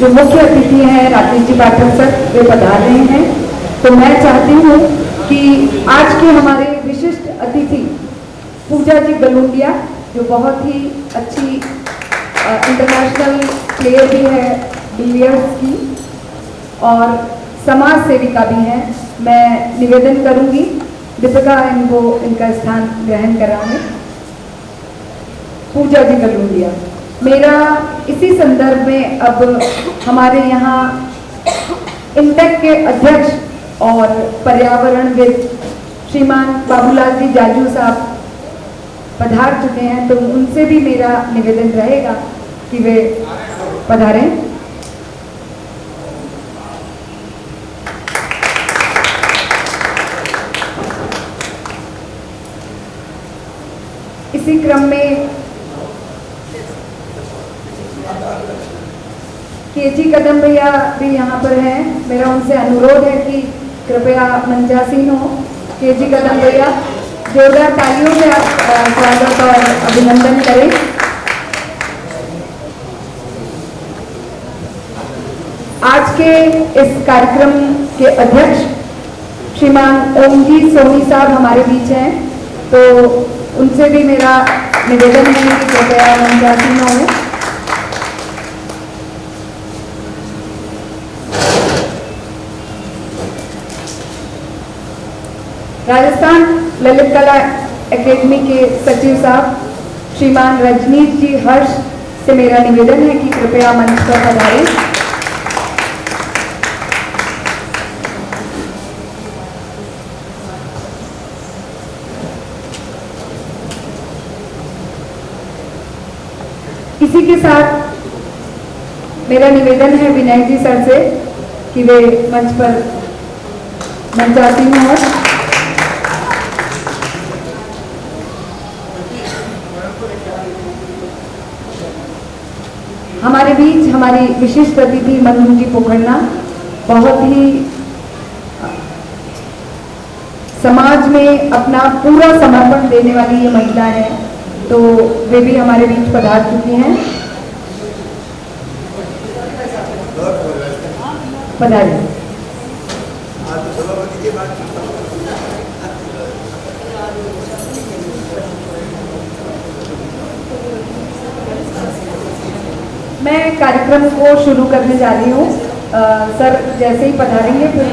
जो मुख्य अतिथि हैं राकेश जी पाठक सर, वे पधार रहे हैं। तो मैं चाहती हूँ कि आज के हमारे विशिष्ट अतिथि पूजा जी गलूंडिया, जो बहुत ही अच्छी इंटरनेशनल प्लेयर भी है बिलियर्ड्स की और समाज सेविका भी हैं, मैं निवेदन करूंगी दीपिका इनको इनका स्थान ग्रहण कराएं। पूजा जी गलूंडिया, मेरा इसी संदर्भ में अब हमारे यहाँ इंटेक के अध्यक्ष और पर्यावरणविद श्रीमान बाबूलाल जी जाजू साहब पधार चुके हैं, तो उनसे भी मेरा निवेदन रहेगा कि वे पधारें। इसी क्रम में केजी कदम भैया भी यहाँ पर हैं। मेरा उनसे अनुरोध है कि कृपया मंचासीन हो। केजी कदम भैया, जोरदार तालियों से आप स्वागत और अभिनंदन करें। आज के इस कार्यक्रम के अध्यक्ष श्रीमान ओमजी सोनी साहब हमारे बीच हैं, तो उनसे भी मेरा निवेदन है कि कृपया मंचासीन हो। राजस्थान ललित कला एकेडमी के सचिव साहब श्रीमान रजनीश जी हर्ष से मेरा निवेदन है कि कृपया मंच पर पधारें। इसी के साथ मेरा निवेदन है विनय जी सर से कि वे मंच पर मंचासीन हो। हमारे बीच हमारी विशिष्ट अतिथि मंजू जी पोखरना, बहुत ही समाज में अपना पूरा समर्पण देने वाली ये महिला है, तो वे भी हमारे बीच पधार चुकी हैं। पधारिए। मैं कार्यक्रम को शुरू करने जा रही हूँ। सर जैसे ही पधारेंगे फिर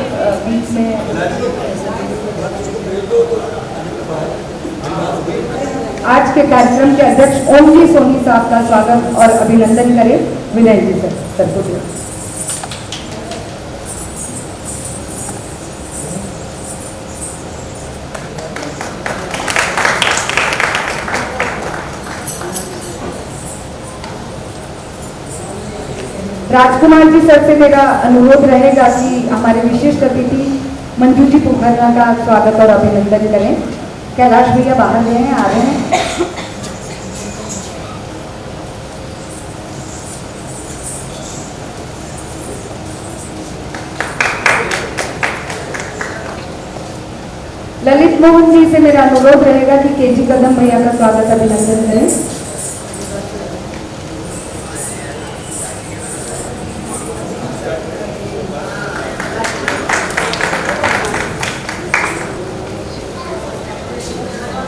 बीच में आज के कार्यक्रम के अध्यक्ष ओमजी सोनी साहब का स्वागत और अभिनंदन करें। विनय जी सर को दिया। राजकुमार जी सर से मेरा अनुरोध रहेगा कि हमारे विशिष्ट अतिथि मंजू जी पोखरना का स्वागत और अभिनंदन करें। कैलाश भैया बाहर गए हैं, आ रहे हैं। ललित मोहन जी से मेरा अनुरोध रहेगा कि केजी कदम भैया का स्वागत अभिनंदन करें।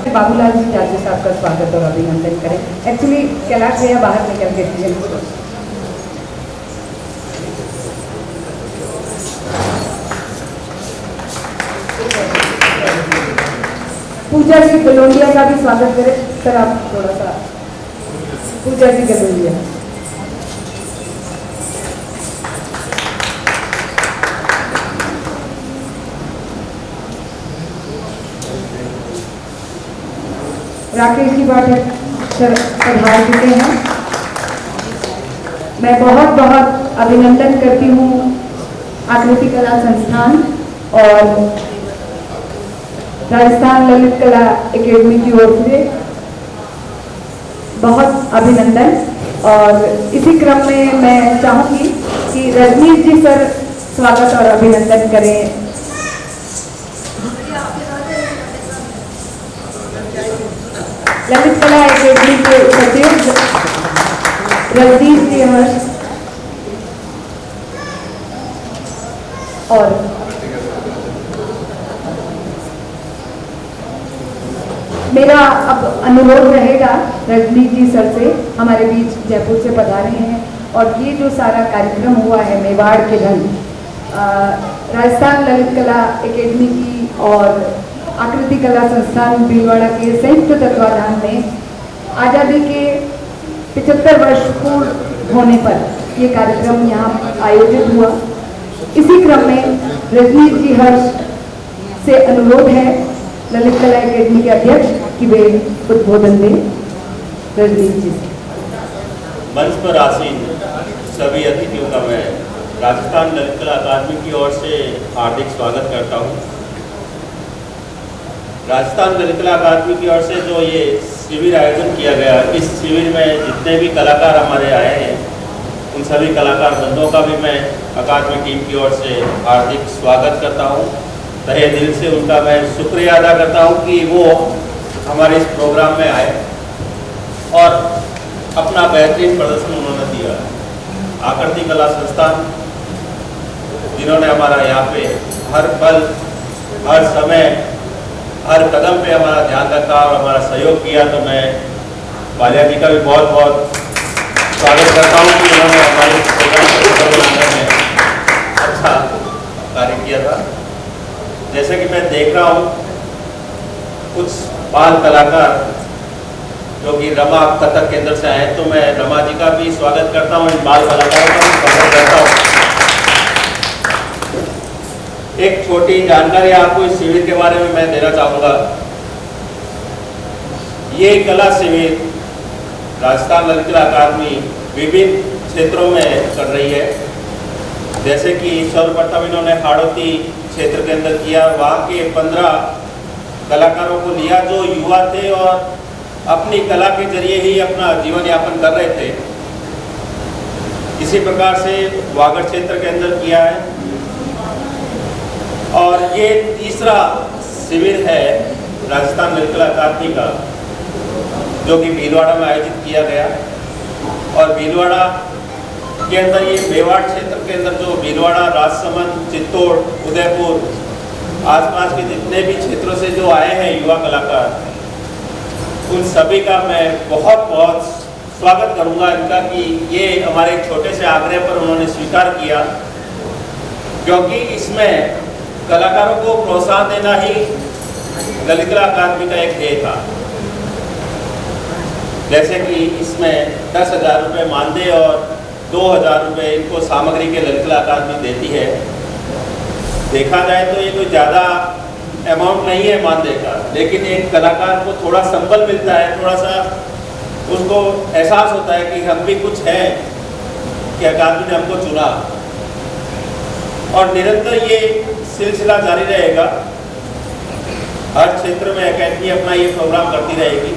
बाबूलाल जी जाजू साहब का स्वागत और अभिनंदन करें। एक्चुअली कैलाश भैया बाहर निकल गए थे। पूजा जी गलूंडिया का भी स्वागत करें। सर आप थोड़ा सा पूजा जी गलूंडिया। राकेश जी पाठक सर पधार चुके हैं। मैं बहुत बहुत अभिनंदन करती हूँ आकृति कला संस्थान और राजस्थान ललित कला एकेडमी की ओर से बहुत अभिनंदन। और इसी क्रम में मैं चाहूँगी कि रजनीश जी सर स्वागत और अभिनंदन करें। ललित कला एकेडमी के सचिव रजनीश जी हर्ष और मेरा अब अनुरोध रहेगा रजनीश जी सर से, हमारे बीच जयपुर से पधारे हैं और ये जो सारा कार्यक्रम हुआ है मेवाड़ के रंग, राजस्थान ललित कला एकेडमी की और आकृति कला संस्थान भीलवाड़ा के संयुक्त तत्वाधान में आज़ादी के 75 वर्ष पूर्ण होने पर ये कार्यक्रम यहाँ आयोजित हुआ। इसी क्रम में रजनीश जी हर्ष से अनुरोध है ललित कला एकेडमी के अध्यक्ष कि वे उद्बोधन दें। रजनीश जी से मंच पर आसीन सभी अतिथियों का मैं राजस्थान ललित कला अकादमी की ओर से हार्दिक स्वागत करता हूँ। राजस्थान ललित कला अकादमी की ओर से जो ये शिविर आयोजन किया गया, इस शिविर में जितने भी कलाकार हमारे आए हैं उन सभी कलाकार बंधुओं का भी मैं अकादमी टीम की ओर से हार्दिक स्वागत करता हूँ। तहे दिल से उनका मैं शुक्रिया अदा करता हूँ कि वो हमारे इस प्रोग्राम में आए और अपना बेहतरीन प्रदर्शन उन्होंने दिया। आकृति कला संस्थान जिन्होंने हमारा यहाँ पे हर पल हर समय हर कदम पे हमारा ध्यान रखा और हमारा सहयोग किया, तो मैं वालिया जी का भी बहुत बहुत स्वागत करता हूँ कि उन्होंने हमारे प्रोग्राम को सफल बनाने में अच्छा कार्य किया था। जैसे कि मैं देख रहा हूँ कुछ बाल कलाकार जो कि रमा कथक केंद्र से आए, तो मैं रमा जी का भी स्वागत करता हूँ, इन बाल कलाकारों का भी स्वागत करता हूँ। एक छोटी जानकारी आपको इस शिविर के बारे में मैं देना चाहूँगा। ये कला शिविर राजस्थान ललित कला अकादमी विभिन्न क्षेत्रों में कर रही है। जैसे कि सर्वप्रथम इन्होंने हाड़ौती क्षेत्र के अंदर किया, वहाँ के 15 कलाकारों को लिया जो युवा थे और अपनी कला के जरिए ही अपना जीवन यापन कर रहे थे। इसी प्रकार से वागड़ क्षेत्र के अंदर किया है और ये तीसरा शिविर है राजस्थान ललित कला अकादमी का जो कि भीलवाड़ा में आयोजित किया गया। और भीलवाड़ा के अंदर ये मेवाड़ क्षेत्र के अंदर जो भीलवाड़ा, राजसमंद, चित्तौड़, उदयपुर आसपास के जितने भी क्षेत्रों से जो आए हैं युवा कलाकार, उन सभी का मैं बहुत बहुत स्वागत करूंगा इनका कि ये हमारे छोटे से आग्रह पर उन्होंने स्वीकार किया, क्योंकि इसमें कलाकारों को प्रोत्साहन देना ही ललित कला अकादमी का एक ध्येय था। जैसे कि इसमें 10,000 रुपये मानदेय और 2,000 रुपये इनको सामग्री के ललित कला अकादमी देती है। देखा जाए तो ये कोई ज़्यादा अमाउंट नहीं है मानदेय का, लेकिन एक कलाकार को थोड़ा संबल मिलता है, थोड़ा सा उसको एहसास होता है कि हम भी कुछ हैं कि अकादमी ने हमको चुना। और निरंतर ये सिलसिला जारी रहेगा। हर क्षेत्र में अकादमी अपना ये प्रोग्राम करती रहेगी।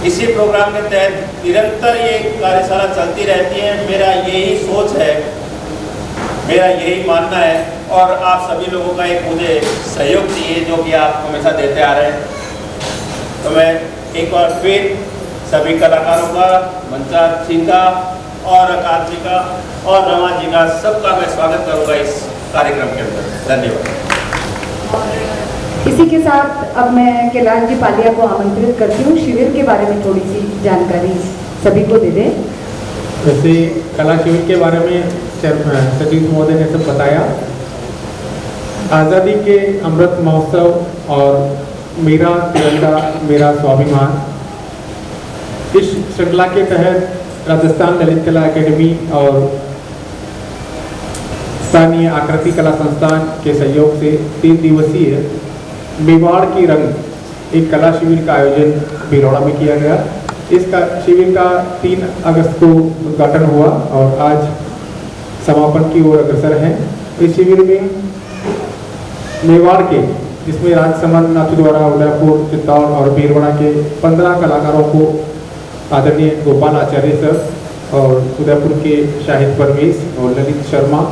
इसी प्रोग्राम के तहत निरंतर ये कार्यशाला चलती रहती है। मेरा यही सोच है, मेरा यही मानना है और आप सभी लोगों का एक मुझे सहयोग चाहिए जो कि आप हमेशा देते आ रहे हैं। तो मैं एक बार फिर सभी कलाकारों का, मंचार सिंह का और अकादमी का और रमा जी का सबका मैं स्वागत करूँगा इस कार्यक्रम के अंदर। धन्यवाद। इसी के साथ अब मैं कैलाश जी पालिया को आमंत्रित करती हूँ शिविर के बारे में थोड़ी सी जानकारी सभी को दे दें। वैसे कला शिविर के बारे में सचिव महोदय ने सब बताया। आज़ादी के अमृत महोत्सव और मेरा तिरंगा मेरा स्वाभिमान, इस श्रृंखला के तहत राजस्थान ललित कला एकेडमी और स्थानीय आकृति कला संस्थान के सहयोग से 3 दिवसीय मेवाड़ की रंग एक कला शिविर का आयोजन भीलवाड़ा में किया गया। इस शिविर का 3 अगस्त को उद्घाटन हुआ और आज समापन की ओर अग्रसर है। इस शिविर में मेवाड़ के, जिसमें राजसमंद, नाथद्वारा, उदयपुर, चित्तौड़ और भीलवाड़ा के 15 कलाकारों को आदरणीय गोपाल आचार्य सर और उदयपुर के शाहिद परवेज और ललित शर्मा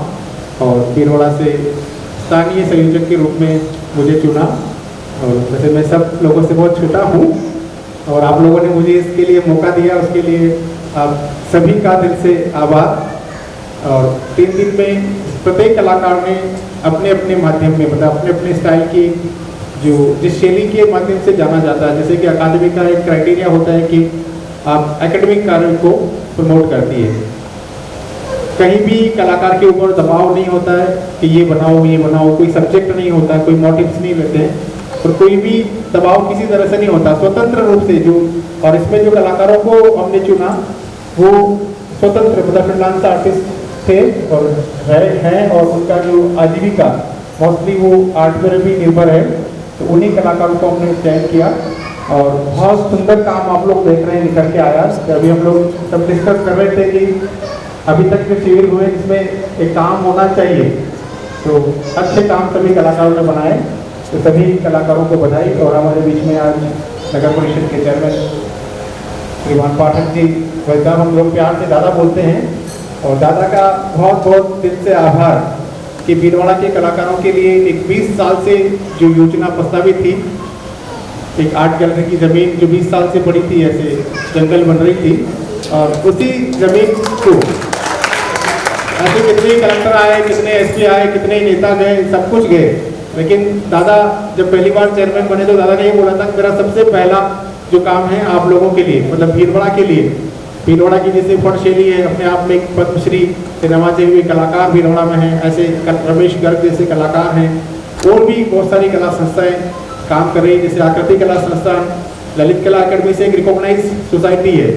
और भीलवाड़ा से स्थानीय संयोजक के रूप में मुझे चुना। और वैसे मैं सब लोगों से बहुत छोटा हूँ और आप लोगों ने मुझे इसके लिए मौका दिया, उसके लिए आप सभी का दिल से आभार। और 3 दिन में प्रत्येक कलाकार ने अपने अपने माध्यम में मतलब अपने अपने स्टाइल की जो जिस शैली के माध्यम से जाना जाता है, जैसे कि अकादमी का एक क्राइटेरिया होता है कि आप एकेडमिक कार्य को प्रमोट करती है। कहीं भी कलाकार के ऊपर दबाव नहीं होता है कि ये बनाओ, कोई सब्जेक्ट नहीं होता, कोई मोटिव्स नहीं लेते हैं और कोई भी दबाव किसी तरह से नहीं होता, स्वतंत्र रूप से जो। और इसमें जो कलाकारों को हमने चुना वो स्वतंत्र मतलब फ्रीलांस आर्टिस्ट थे और हैं और उनका जो आजीविका मोस्टली वो आर्ट पर भी निर्भर है, तो उन्हीं कलाकारों को हमने चयन किया और बहुत सुंदर काम आप लोग देख रहे हैं निकल के आया। अभी हम लोग सब डिस्कस कर रहे थे कि अभी तक जो शिविर हुए इसमें एक काम होना चाहिए, तो अच्छे काम सभी कलाकारों ने बनाए, तो सभी कलाकारों को बधाई। और हमारे बीच में आज नगर परिषद के चेयरमैन श्रीमान पाठक जी, वैसा हम लोग प्यार से दादा बोलते हैं और दादा का बहुत बहुत दिल से आभार कि भीलवाड़ा के कलाकारों के लिए एक 20 साल से जो योजना प्रस्तावित थी, एक आर्ट गैलरी की ज़मीन जो 20 साल से पड़ी थी, ऐसे जंगल बन रही थी और उसी ज़मीन को ऐसे कितने कलेक्टर आए, कितने एसपी आए, कितने नेता गए, सब कुछ गए, लेकिन दादा जब पहली बार चेयरमैन बने तो दादा ने ये बोला था कि मेरा सबसे पहला जो काम है आप लोगों के लिए मतलब भीलवाड़ा के लिए। भीलवाड़ा की जैसे फट शैली है, अपने आप में एक पद्मश्री से नवाजे हुए कलाकार भीलवाड़ा में हैं, ऐसे रमेश गर्ग जैसे कलाकार हैं और भी बहुत सारी कला संस्थाएं काम कर रही है, जैसे आकृति कला संस्थान, ललित कला अकेडमी से एक रिकॉग्नाइज सोसाइटी है,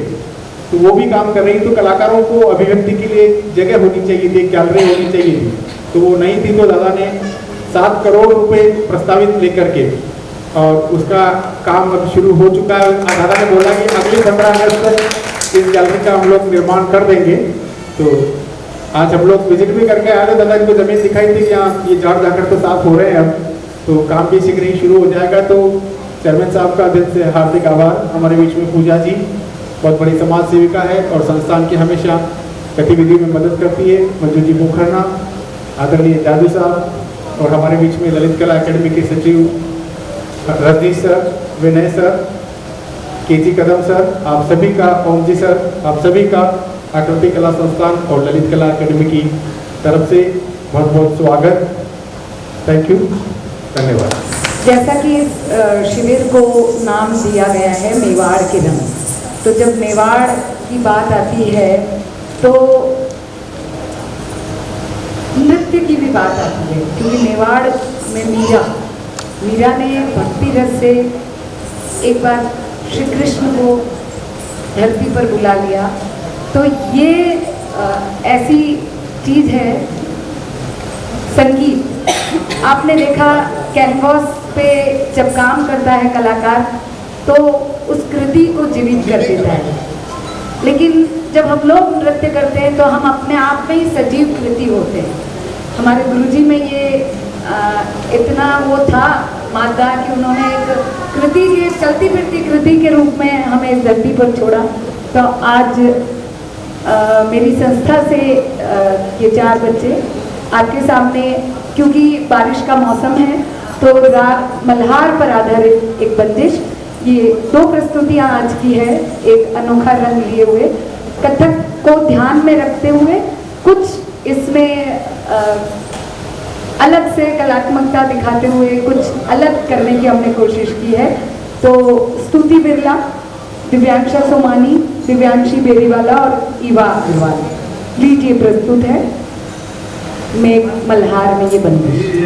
तो वो भी काम कर रही है। तो कलाकारों को अभिव्यक्ति के लिए जगह होनी चाहिए थी, गैलरी होनी चाहिए थी, तो वो नहीं थी, तो दादा ने 7 करोड़ रुपए प्रस्तावित लेकर के और उसका काम अब शुरू हो चुका है। दादा ने बोला कि अगले 15 अगस्त तक इस गैलरी का हम लोग निर्माण कर देंगे। तो आज हम लोग विजिट भी करके आए थे, दादा की जमीन दिखाई थी कि यहाँ ये झाड़ जाकर तो साफ हो रहे हैं अब, तो काम भी शीघ्र ही शुरू हो जाएगा। तो चेयरमैन साहब का दिल से हार्दिक आभार। हमारे बीच में पूजा जी बहुत बड़ी समाज सेविका है और संस्थान की हमेशा गतिविधियों में मदद करती है। मंजू जी मुखर्ना, आदरणीय जादू साहब और हमारे बीच में ललित कला अकेडमी के सचिव रजनीश सर, विनय सर, केजी कदम सर, आप सभी का, ओम जी सर, आप सभी का आकृति कला संस्थान और ललित कला अकेडमी की तरफ से बहुत बहुत स्वागत। थैंक यू, धन्यवाद। जैसा कि इस शिविर को नाम दिया गया है मेवाड़ के रंग, तो जब मेवाड़ की बात आती है तो नृत्य की भी बात आती है, क्योंकि मेवाड़ में मीरा ने भक्ति रस से एक बार श्री कृष्ण को धरती पर बुला लिया। तो ये ऐसी चीज़ है। संगीत आपने देखा कैनवास पे जब काम करता है कलाकार तो उस कृति को जीवित कर देता है, लेकिन जब हम लोग नृत्य करते हैं तो हम अपने आप में ही सजीव कृति होते हैं। हमारे गुरुजी में ये इतना वो था मादा कि उन्होंने एक कृति के चलती फिरती कृति के रूप में हमें इस धरती पर छोड़ा। तो आज मेरी संस्था से ये 4 बच्चे आपके सामने, क्योंकि बारिश का मौसम है तो राग मल्हार पर आधारित एक बंदिश, ये 2 प्रस्तुतियाँ आज की है, एक अनोखा रंग लिए हुए, कथक को ध्यान में रखते हुए कुछ इसमें अलग से कलात्मकता दिखाते हुए कुछ अलग करने की हमने कोशिश की है। तो स्तुति बिरला, दिव्यांशा सोमानी, दिव्यांशी बेरीवाला और ईवा अग्रवाल लीजिए प्रस्तुत है मेघ मल्हार में ये बंदिश।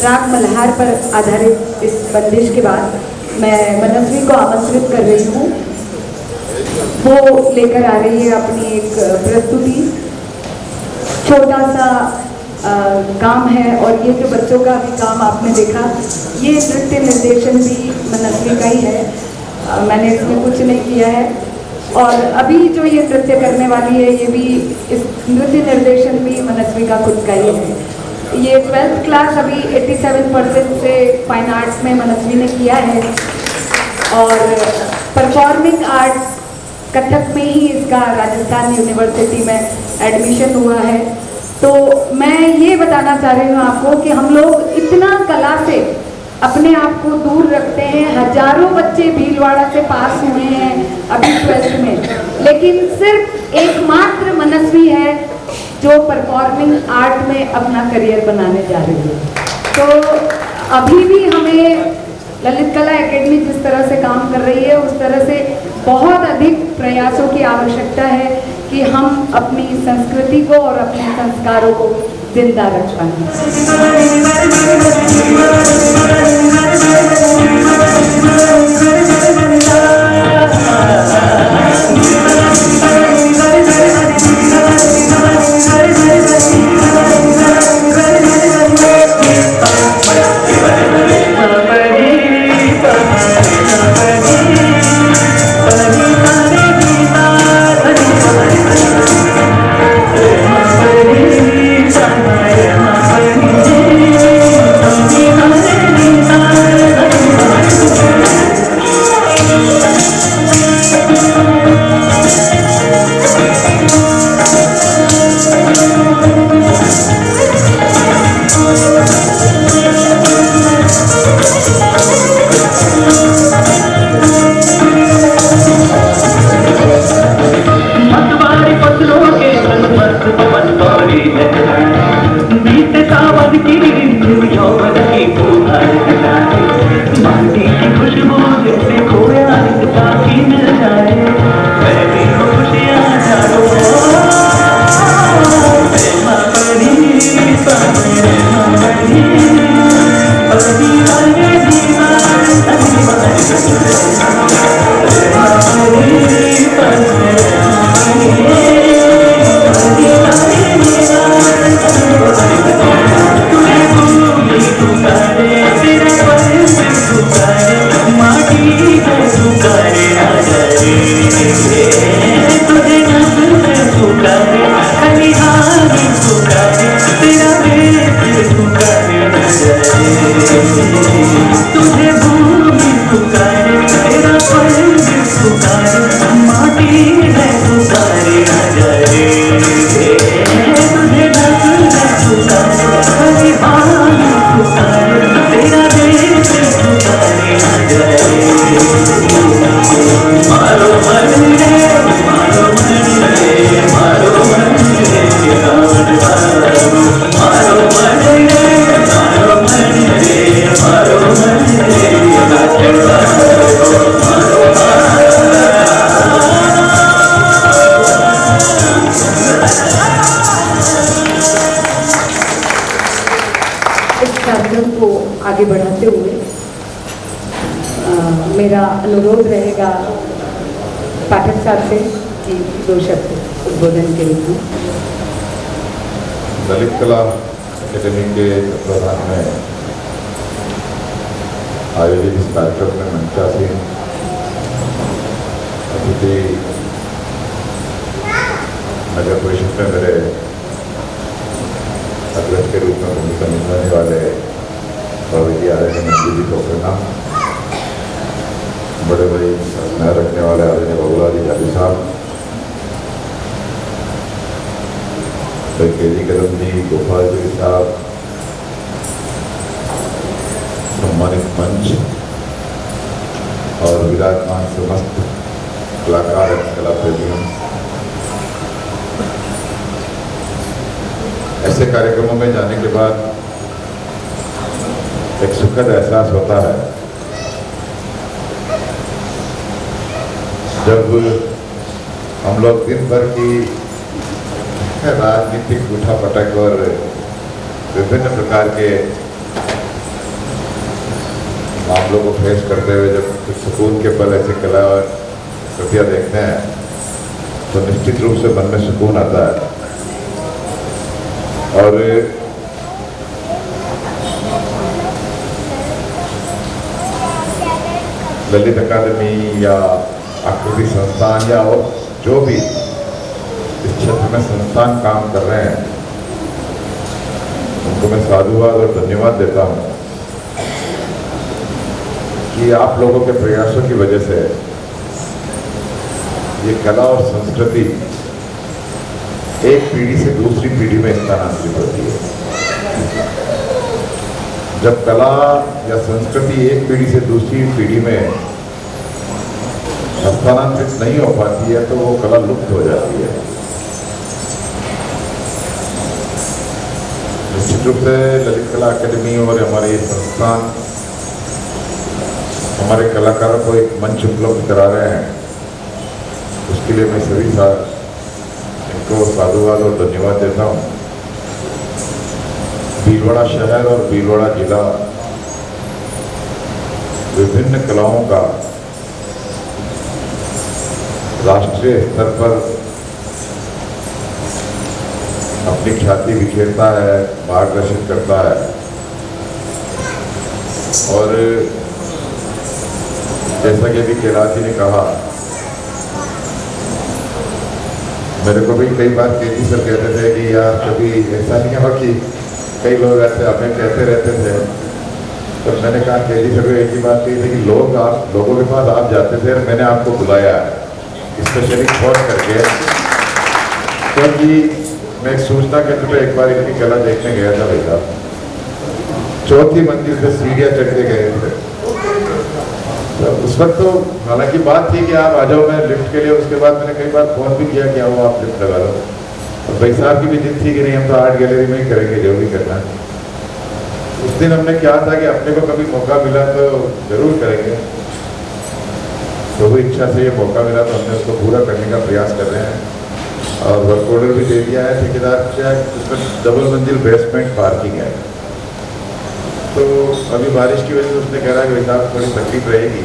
राग मल्हार पर आधारित इस बंदिश के बाद मैं मनस्वी को आमंत्रित कर रही हूँ। वो लेकर आ रही है अपनी एक प्रस्तुति। छोटा सा काम है और ये जो बच्चों का भी काम आपने देखा, ये नृत्य निर्देशन भी मनस्वी का ही है। मैंने इसमें कुछ नहीं किया है। और अभी जो ये नृत्य करने वाली है, ये भी इस नृत्य निर्देशन भी मनस्वी का खुद का ही है। ये 12th क्लास अभी 87% से फाइन आर्ट्स में मनस्वी ने किया है और परफॉर्मिंग आर्ट्स कथक में ही इसका राजस्थान यूनिवर्सिटी में एडमिशन हुआ है। तो मैं ये बताना चाह रही हूँ आपको कि हम लोग इतना कला से अपने आप को दूर रखते हैं। हजारों बच्चे भीलवाड़ा से पास हुए हैं अभी 12th में, लेकिन सिर्फ एकमात्र मनस्वी है जो परफॉर्मिंग आर्ट में अपना करियर बनाने जा रही है। तो अभी भी हमें ललित कला एकेडमी जिस तरह से काम कर रही है, उस तरह से बहुत अधिक प्रयासों की आवश्यकता है कि हम अपनी संस्कृति को और अपने संस्कारों को जिंदा रख पाएं। आगे बढ़ाते हुए मेरा अनुरोध रहेगा पाठक साहब से कि 2 शब्द उद्बोधन के रूप में। ललित कला एकेडमी के तत्वाधान में आयोजित इस कार्यक्रम में मंचासीन अतिथि नगर परिषद में मेरे अध्यक्ष के रूप में भूमिका निभाने वाले प्रवृत्ति आदरणीय मंत्री जी प्रोफेसर बड़े बड़े संस्कार रखने वाले आदरणीय बाबूलाल जाली साहब, केजी कदम जी, गोपाल जी साहब, सम्मानित मंच और विराजमान समस्त कलाकार एवं कला प्रेमियों, ऐसे कार्यक्रमों में जाने के बाद एक सुखद एहसास होता है जब हम लोग दिन भर की राजनीतिक उठापटक और विभिन्न प्रकार के मामलों को फेस करते हुए जब कुछ सुकून के पल ऐसी कला और कृतियाँ देखते हैं तो निश्चित रूप से मन में सुकून आता है। और ललित अकादमी या आकृति संस्थान या और जो भी इस क्षेत्र में संस्थान काम कर रहे हैं उनको मैं साधुवाद और धन्यवाद देता हूँ कि आप लोगों के प्रयासों की वजह से ये कला और संस्कृति एक पीढ़ी से दूसरी पीढ़ी में स्थानांतरित होती है। जब कला या संस्कृति एक पीढ़ी से दूसरी पीढ़ी में हस्तांतरित नहीं हो पाती है तो वो कला लुप्त हो जाती है। निश्चित रूप से ललित कला अकेडमी और हमारे ये संस्थान हमारे कलाकारों को एक मंच उपलब्ध करा रहे हैं, उसके लिए मैं सभी इनको साधुवाद और धन्यवाद देता हूँ। भीलवाड़ा शहर और भीलवाड़ा जिला विभिन्न कलाओं का राष्ट्रीय स्तर पर अपनी ख्याति बिखेरता है, मार्गदर्शन करता है। और जैसा कि अभी कैलाश जी ने कहा, मेरे को भी कई बार केजी सर कहते थे कि यार कभी ऐसा नहीं हुआ कि कई लोग ऐसे हमें कहते रहते थे, तो मैंने कहा केजी सर को एक ही बात कही थी कि लोगों के पास आप जाते थे और मैंने आपको बुलाया स्पेशली फोन करके, क्योंकि मैं एक सूचना केंद्र पे एक बार इनकी कला देखने गया था भाई साहब, चौथी मंजिल से सीढ़ियाँ चढ़ के गए थे। तो उस वक्त तो हालांकि बात थी कि आप आ जाओ मैं लिफ्ट के लिए, उसके बाद मैंने कई बार फोन भी किया कि आओ आप लिफ्ट लगा लो। और भाई साहब की भी जिद थी कि नहीं हम तो आर्ट गैलरी में ही करेंगे जो भी करना है। उस दिन हमने क्या था कि अपने को कभी मौका मिला तो जरूर करेंगे, तो वो इच्छा से ये मौका मिला तो हमने उसको पूरा करने का प्रयास कर रहे हैं। और वर्क ऑर्डर भी दे दिया है ठेकेदार से, उसमें डबल मंजिल बेसमेंट पार्किंग है। तो अभी बारिश की वजह से उसने कह रहा है कि भाई साहब थोड़ी तकलीफ रहेगी,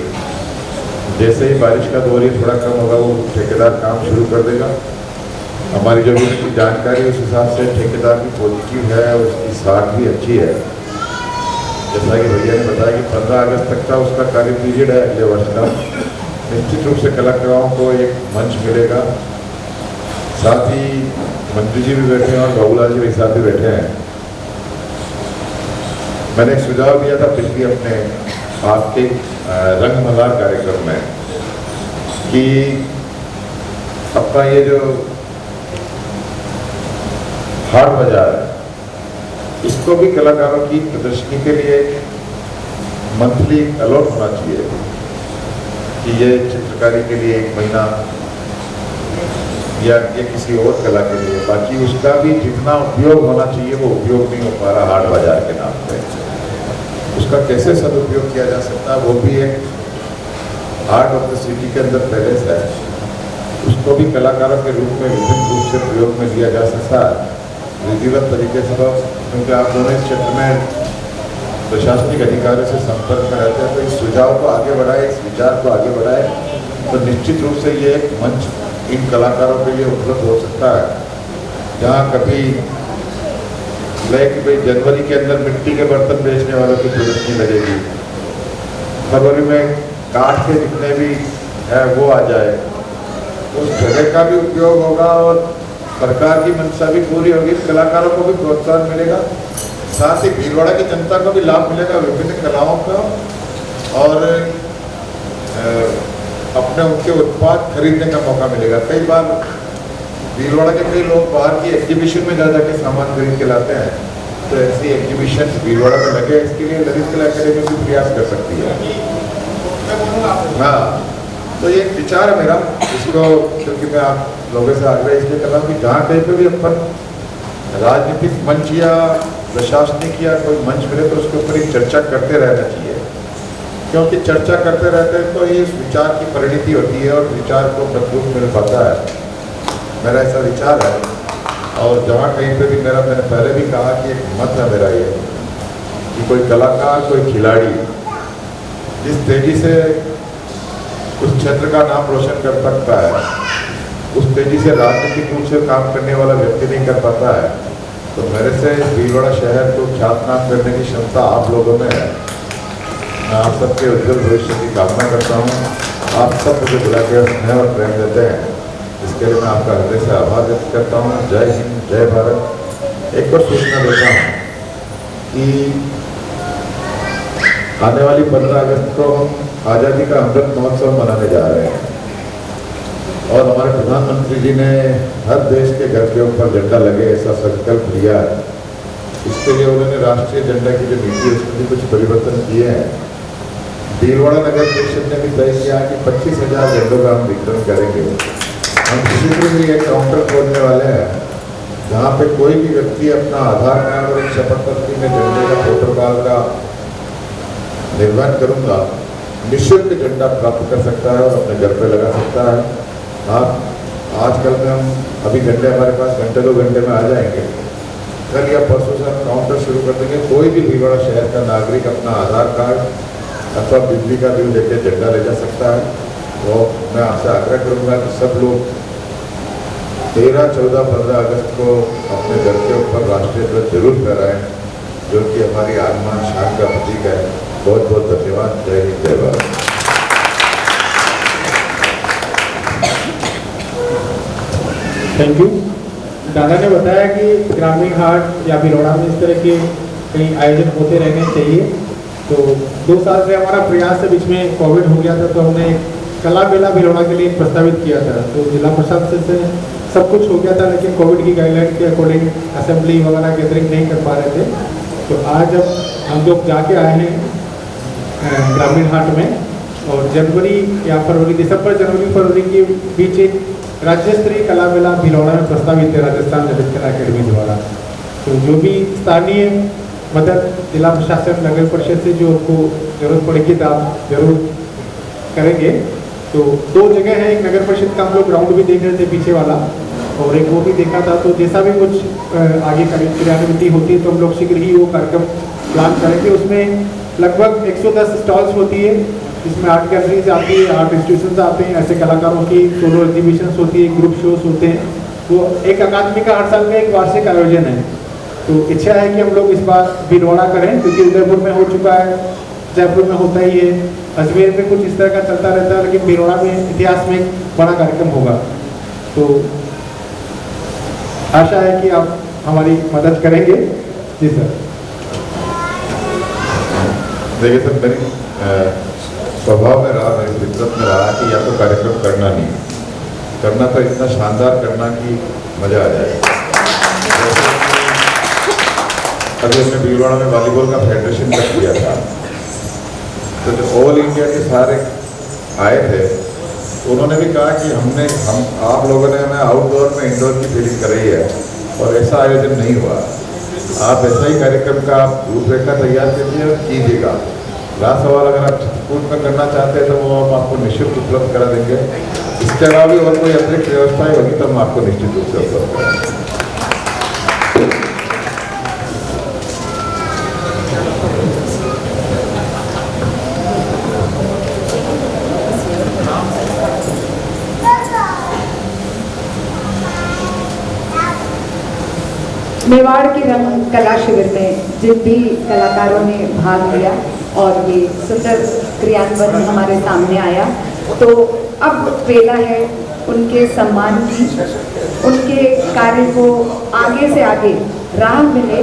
जैसे ही बारिश का दौर थोड़ा कम होगा वो ठेकेदार काम शुरू कर देगा। हमारी जो भी उसकी जानकारी उस हिसाब से ठेकेदार भी पॉजिटिव है और उसकी साख भी अच्छी है। जैसा कि भैया ने बताया कि 15 अगस्त तक का उसका कार्य पीरियड है अगले वर्ष का। निश्चित रूप से कलाकारों को एक मंच मिलेगा। साथ ही मंत्री जी भी बैठे हैं और बाबूलाल जी भी साथ ही बैठे हैं। मैंने एक सुझाव दिया था पिछली अपने आपके रंग मल्हार कार्यक्रम में कि अपना ये जो हाट बाजार है इसको भी कलाकारों की प्रदर्शनी के लिए मंथली अलॉट होना चाहिए कि ये चित्रकारी के लिए 1 महीना या ये किसी और कला के लिए, बाकी उसका भी जितना उपयोग होना चाहिए वो उपयोग नहीं हो पा रहा हाट बाजार के नाम पे। उसका कैसे सदुपयोग किया जा सकता है वो भी एक आर्ट ऑफ द सिटी के अंदर पैलेस है, उसको भी कलाकारों के रूप में विभिन्न रूप से प्रयोग में लिया जा सकता है विधिवत तरीके से। क्योंकि आप दोनों इस क्षेत्र में प्रशासनिक अधिकारियों से संपर्क में रहते हैं, तो इस सुझाव को आगे बढ़ाए, इस विचार को आगे बढ़ाए तो निश्चित रूप से ये एक मंच इन कलाकारों के लिए उपलब्ध हो सकता है। जहाँ कभी भाई जनवरी के अंदर मिट्टी के बर्तन बेचने वालों की प्रदर्शनी लगेगी, फरवरी में काठ के जितने भी है वो आ जाए, उस जगह का भी उपयोग होगा और सरकार की मंशा भी पूरी होगी, कलाकारों को भी प्रोत्साहन मिलेगा, साथ ही भीलवाड़ा की जनता को भी लाभ मिलेगा विभिन्न कलाओं का, और अपने उनके उत्पाद खरीदने का मौका मिलेगा। कई बार भीलवाड़ा के कई लोग बाहर की एग्जीबिशन में जा जाके सामान खरीद के लाते हैं, तो ऐसी एग्जीबिशन भीलवाड़ा में लगे, इसके लिए ललित कला अकेडमी भी प्रयास कर सकती है। हाँ, तो ये विचार है मेरा, इसको क्योंकि मैं आप लोगों से आग्रह इसलिए कर रहा हूँ कि जहाँ कहीं पर भी अपन राजनीतिक मंच या प्रशासनिक या कोई मंच मिले तो उसके ऊपर एक चर्चा करते रहना चाहिए, क्योंकि चर्चा करते रहते हैं तो ये विचार की परिणति होती है और विचार को प्रस्तुत मिल पाता है। मेरा ऐसा विचार है, और जहाँ कहीं पे भी मैंने पहले भी कहा कि एक मत है मेरा ये कि कोई कलाकार, कोई खिलाड़ी जिस तेजी से उस क्षेत्र का नाम रोशन कर सकता है, उस तेजी से राजनीतिक रूप से काम करने वाला व्यक्ति नहीं कर पाता है। तो मेरे से भीलवाड़ा शहर को ख्यातनाम करने की क्षमता आप लोगों में है। मैं आप सबके उज्जवल भविष्य की कामना करता हूँ। आप सब मुझे बुलाकर स्नेह और प्रेम देते हैं, इसके लिए मैं आपका हृदय से आभार व्यक्त करता हूँ। जय हिंद, जय भारत। एक और सूचना देता हूँ कि आने वाली 15 अगस्त को हम आज़ादी का अमृत महोत्सव मनाने जा रहे हैं और हमारे प्रधानमंत्री जी ने हर देश के घर के ऊपर झंडा लगे ऐसा संकल्प लिया है। इसके लिए उन्होंने राष्ट्रीय झंडा की जो नीति है उसमें भी कुछ परिवर्तन किए हैं। भीलवाड़ा नगर परिषद ने भी तय किया कि 25,000 झंडों का हम वितरण करेंगे। हम शीघ्र ही एक काउंटर खोलने वाले हैं जहाँ पे कोई भी व्यक्ति अपना आधार कार्ड और एक शपथ पत्री में झंडे का प्रोटोकॉल का निर्वहन करूँगा, निःशुल्क झंडा प्राप्त कर सकता है और अपने घर पे लगा सकता है। आप आजकल में हम अभी झंडे हमारे पास घंटे 2 घंटे में आ जाएंगे। कल या परसों से हम काउंटर शुरू कर देंगे। कोई भी भीलवाड़ा शहर का नागरिक अपना आधार कार्ड अथवा बिजली का बिल लेके झंडा ले जा सकता है। तो मैं आपसे आग्रह करूँगा कि सब लोग 13, 14, 15 अगस्त को अपने घर के ऊपर राष्ट्रीय ध्वज जरूर फहराएं, जो कि हमारी आत्मान शान का प्रतीक है। बहुत बहुत धन्यवाद। जय हिंद, जय भारत। Thank you. दादा ने बताया कि ग्रामीण हाट या भीलवाड़ा में इस तरह के कई आयोजन होते रहने चाहिए। तो 2 साल से हमारा प्रयास है, बीच में कोविड हो गया था तो हमने कला मेला भीलवाड़ा के लिए प्रस्तावित किया था। तो जिला प्रशासन से सब कुछ हो गया था, लेकिन कोविड की गाइडलाइन के अकॉर्डिंग असेंबली वगैरह गैदरिंग नहीं कर पा रहे थे। तो आज अब हम लोग जाके आए हैं ग्रामीण हाट में, और जनवरी या फरवरी, दिसंबर जनवरी फरवरी के बीच एक राज्य स्तरीय कला मेला भीलवाड़ा में प्रस्तावित है राजस्थान ललित कला अकेडमी द्वारा। तो जो भी स्थानीय मदद जिला प्रशासन नगर परिषद से जो आपको जरूरत पड़ेगी तो आप जरूर करेंगे। तो 2 जगह है, एक नगर परिषद का हम लोग ग्राउंड भी देख रहे थे पीछे वाला, और एक वो भी देखा था। तो जैसा भी कुछ आगे क्रियान्विति होती है तो हम लोग शीघ्र ही वो कार्यक्रम प्लान करेंगे। उसमें लगभग 110 स्टॉल्स होती है, इसमें आर्ट गैलरीज आती है, आर्ट इंस्टीट्यूशन आते हैं, ऐसे कलाकारों की सोलो एग्जीबिशन होती है, ग्रुप शोज होते हैं। वो एक अकादमी का हर साल का एक वार्षिक आयोजन है। तो इच्छा है कि हम लोग इस बार भीलवाड़ा करें, क्योंकि उदयपुर में हो चुका है, जयपुर में होता ही है, अजमेर में कुछ इस तरह का चलता रहता है, लेकिन भीलवाड़ा में इतिहास में एक बड़ा कार्यक्रम होगा। तो आशा है कि आप हमारी मदद करेंगे। जी सर। देखिए सर, मेरी स्वभाव में रहा, मेरी फितरत में रहा कि या तो कार्यक्रम करना नहीं, करना तो इतना शानदार करना कि मज़ा आ जाए। अभी हमने भीलवाड़ा में वॉलीबॉल का फेडरेशन कर दिया था, तो जो ऑल इंडिया के सारे आए थे तो उन्होंने भी कहा कि हम आप लोगों ने हमें आउटडोर में इंडोर की फीलिंग कराई है और ऐसा आयोजन नहीं हुआ। आप ऐसा ही कार्यक्रम का आप रूपरेखा तैयार कीजिए और कीजिएगा। लास्ट सवाल, अगर आप चित्रकूट में करना चाहते हैं तो वो हम आपको निश्चित उपलब्ध करा देंगे। इसके अलावा भी और कोई अतिरिक्त व्यवस्थाएं होगी तो हम आपको निश्चित रूप से उपलब्ध कराएंगे। मेवाड़ के रंग कला शिविर में जिन भी कलाकारों ने भाग लिया और ये सुंदर क्रियान्वयन हमारे सामने आया, तो अब वेला है उनके सम्मान की, उनके कार्य को आगे से आगे राह मिले,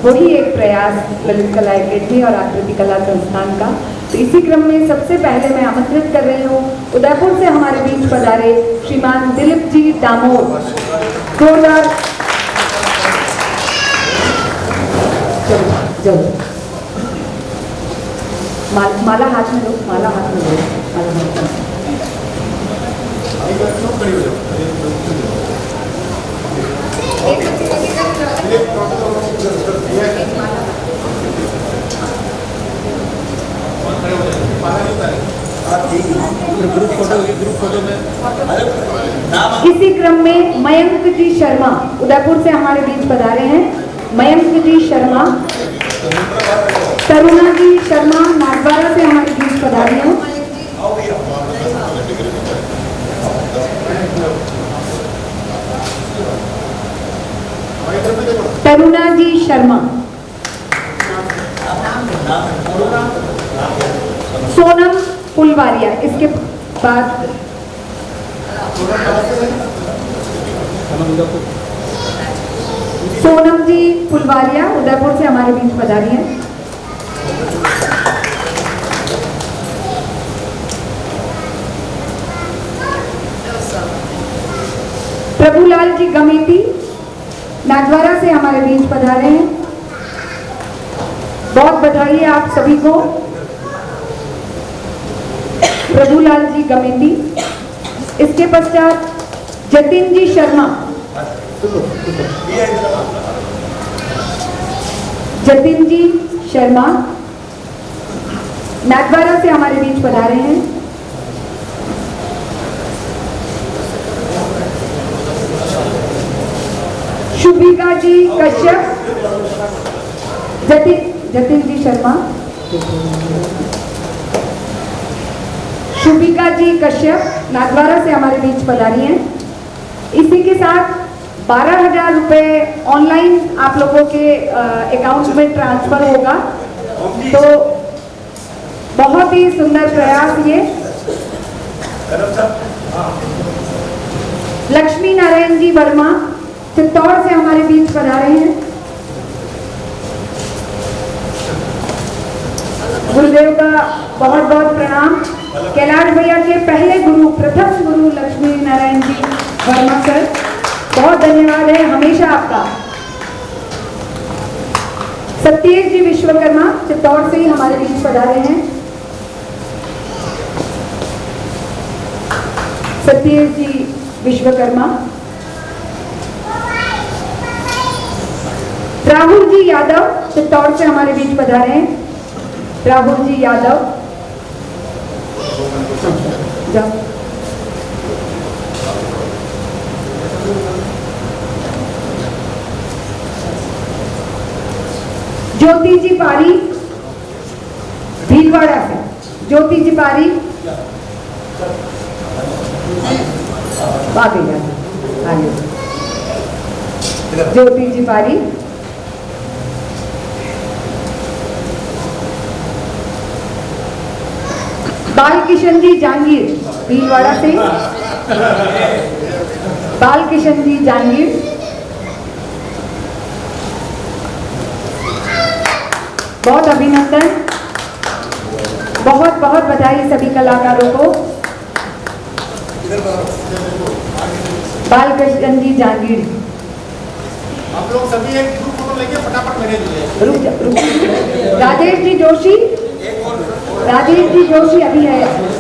वही एक प्रयास ललित कला अकेडमी और आकृति कला संस्थान का। तो इसी क्रम में सबसे पहले मैं आमंत्रित कर रही हूँ उदयपुर से हमारे बीच पधारे श्रीमान दिलीप जी दामोर। 2000 माला हाथ में लो, माला हाथ में लो, माला हाथ में। इसी क्रम में मयंक जी शर्मा उदयपुर से हमारे बीच पधारे हैं। मयंक जी शर्मा, तरुणा जी शर्मा नागवाड़ा से हमारे बीच बीच पधारी हैं तरुणा जी शर्मा, सोनम पुलवारिया, इसके बाद सोनम जी पुलवारिया उदयपुर से हमारे बीच पधारी हैं। प्रभुलाल जी गमेती नागद्वारा से हमारे बीच पधारे हैं। बहुत बधाई है आप सभी को। प्रभुलाल जी गमेती, इसके पश्चात जतिन जी शर्मा, जतिन जी शर्मा नागद्वारा से हमारे बीच पधारे हैं। शुभिका जी कश्यप, जतिन जी शर्मा, शुभिका जी कश्यप नागद्वारा से हमारे बीच पधारी हैं। इसी के साथ 12,000 रुपये ऑनलाइन आप लोगों के अकाउंट में ट्रांसफर होगा। तो बहुत ही सुंदर प्रयास ये। लक्ष्मी नारायण जी वर्मा चित्तौड़ से हमारे बीच पधारे हैं। गुरुदेव का बहुत बहुत प्रणाम। कैलाश भैया के पहले गुरु, प्रथम गुरु लक्ष्मी नारायण जी वर्मा सर, बहुत धन्यवाद है हमेशा आपका। सत्येश जी विश्वकर्मा चित्तौड़ से ही हमारे बीच पधारे हैं। सत्येश जी विश्वकर्मा। राहुल जी यादव चित्तौड़ से हमारे बीच पधारे हैं। राहुल जी यादव, जाओ। ज्योति जी पारी भीलवाड़ा से, ज्योति जी पारी आगे आगे, ज्योति जी पारी। बाल किशन जी जांगीर भीलवाड़ा से, बाल किशन जी जांगीर। बहुत अभिनंदन, बहुत बहुत बधाई सभी कलाकारों को। बाल किशन जी जांगीर। आप लोग सभी एक ग्रुप फोटो लेके फटाफट मेरे लिए। रुक राजेश जी जोशी, राजेश जी जोशी अभी है,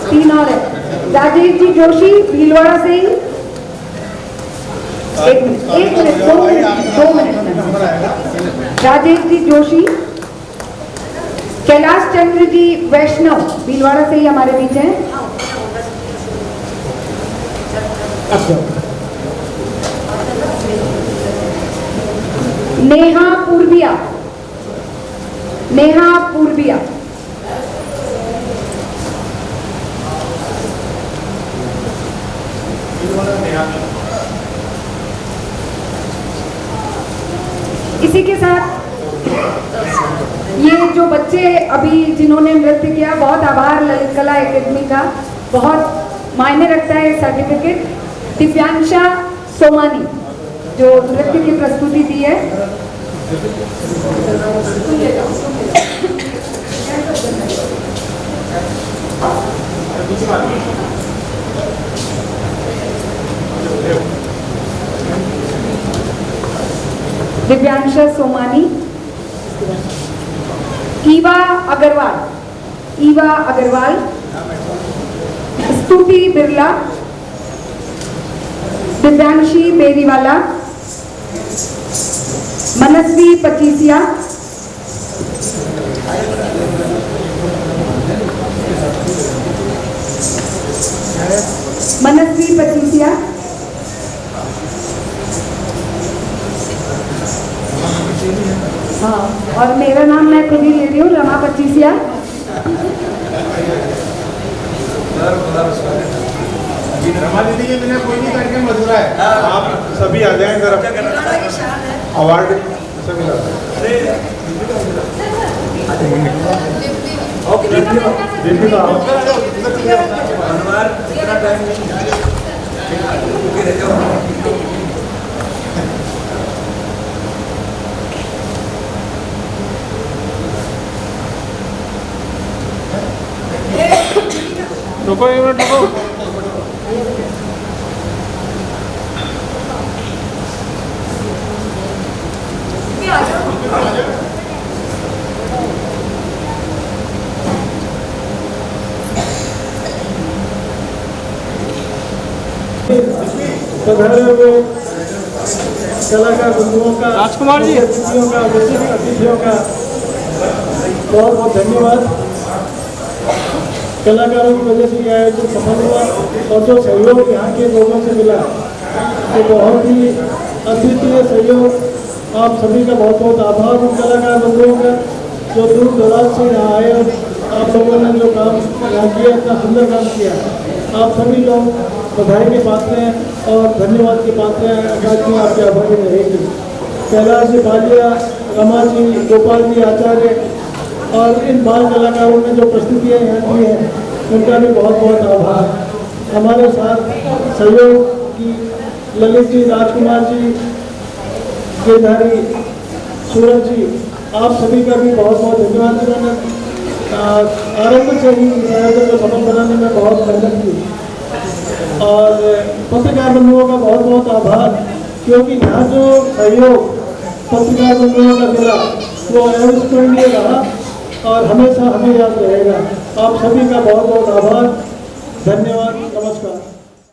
3 और है। राजेश जी जोशी भीलवाड़ा से ही। 1 मिनट 2 मिनट। राजेश जी जोशी। कैलाश चंद्र जी वैष्णव भीलवाड़ा से ही हमारे बीच हैं। नेहा पूर्विया, नेहा पूर्विया। इसी के साथ ये जो बच्चे अभी जिन्होंने नृत्य किया, बहुत आभार ललित कला एकेडमी का, बहुत मायने रखता है सर्टिफिकेट। दिव्यांशा सोमानी जो नृत्य की प्रस्तुति दी है। दिव्यांशा सोमानी। ईवा अग्रवाल, ईवा अग्रवाल। स्तुति बिरला, दिव्यांशी बेरीवाला, मनस्वी पचीसिया, मनस्वी पचीसिया, हाँ, और मेरा नाम मैं खुद ही ले रही हूँ, रमा पचीसिया। सभी आ जाएं जरा। अवार्ड सभी ला रुको एक मिनट रुको। कलाकार बंधुओं का, राजकुमार जी अतिथियों का, विशिष्ट अतिथियों का बहुत बहुत धन्यवाद। कलाकारों की वजह से यह आयोजन सफल हुआ और जो सहयोग यहाँ के लोगों से मिला तो बहुत ही अद्वितीय सहयोग। आप सभी का बहुत बहुत आभार उन कलाकार बंधुओं का जो दूर दराज से यहाँ आए और आप लोगों ने जो काम यहाँ किया, इतना सुंदर काम किया। आप सभी लोग बधाई के पात्र हैं और धन्यवाद के पात्र हैं। अकादमी आपके आभारी रहेगी। कैलाश जी बालिया, रमा जी, गोपाल जी आचार्य और इन बाल कलाकारों ने जो प्रस्तुतियाँ यहाँ की हैं उनका भी बहुत बहुत आभार। हमारे साथ सहयोग की ललित जी, राजकुमार जी, गिरधारी, सूरज जी, आप सभी का भी बहुत बहुत धन्यवाद। जिन्होंने आरंभ से ही इस आयोजन को सफल बनाने में बहुत मेहनत की और पत्रकार बंधुओं का बहुत बहुत आभार, क्योंकि यहाँ जो सहयोग पत्रकार बंधुओं का मिला वो अविस्मरणीय रहा और हमेशा हमें याद रहेगा। आप सभी का बहुत बहुत आभार, धन्यवाद।